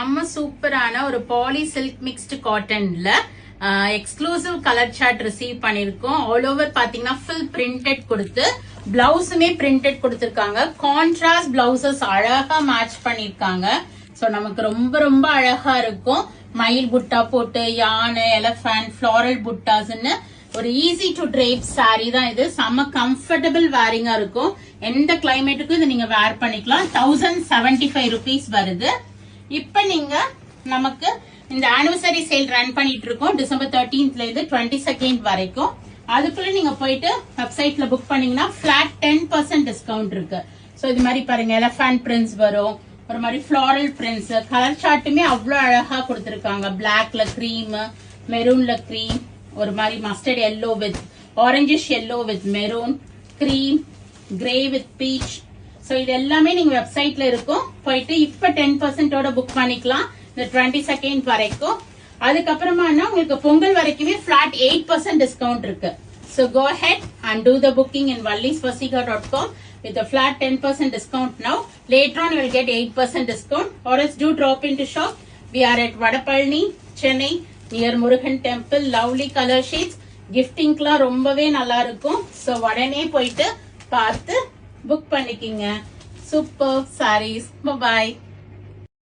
நம்ம சூப்பரான ஒரு பாலி சில்க் மிக்ஸ்டு காட்டன்ல எக்ஸ்க்ளூசிவ் கலர் சார்ட் ரிசீவ் பண்ணிருக்கோம். ஆல் ஓவர் பாத்தீங்கன்னா ஃபுல் பிரிண்டட் கொடுத்து பிளவுஸுமே பிரிண்டட் கொடுத்திருக்காங்க. கான்ட்ராஸ்ட் பிளவுசஸ் அழகா மேட்ச் பண்ணிருக்காங்க. சோ நமக்கு ரொம்ப ரொம்ப அழகா இருக்கும். மயில் புட்டா போட்டு யானை, எலஃபண்ட், ஃபிளாரல் புட்டாஸ்ன்னு ஒரு ஈஸி டு ட்ரேப் சாரி தான் இது. செம்ம கம்ஃபர்டபிள் வேரிங்கா இருக்கும். எந்த கிளைமேட்டுக்கும் இதை நீங்க வேர் பண்ணிக்கலாம். 1075 rupees வருது. இப்ப நீங்க நமக்கு இந்த ஆனிவர்சரி சேல் ரன் பண்ணிட்டு இருக்கோம். டிசம்பர் 13th இருந்து 22nd வரைக்கும். அதுக்குள்ள நீங்க போயிட்டு வெப்சைட்ல புக் பண்ணீங்கன்னா பிளாட் 10% டிஸ்கவுண்ட் இருக்கு. சோ இது மாதிரி பாருங்க, எலஃபண்ட் பிரிண்ட்ஸ் வரும், ஒரு மாதிரி ஃபிளாரல் பிரிண்ட்ஸ், கலர் சார்ட்டுமே அவ்வளவு அழகா கொடுத்திருக்காங்க. பிளாக்ல கிரீம், மெரூன்ல கிரீம், ஒரு மாதிரி mustard yellow with orangish yellow with maroon, cream, grey with beach. So இது எல்லாமே நீங்க வெப்சைட்ல இருக்கும். போயிட்டு இப்ப 10% புக் பண்ணிக்கலாம் இந்த 22nd வரைக்கும். அதுக்கப்புறமா உங்களுக்கு பொங்கல் வரைக்குமே பிளாட் 8% டிஸ்கவுண்ட் இருக்கு. So go ahead and do the booking in vallisvasika.com with a flat 10% discount now. Later on you will get 8% discount, or else do drop into shop. We are at Vadapalani, Chennai, near Murugan Temple. Lovely color shades. Gifting la rombave nalla irukum. So vadane poitu paathu book பண்ணிக்கங்க. Super sarees. Bye bye.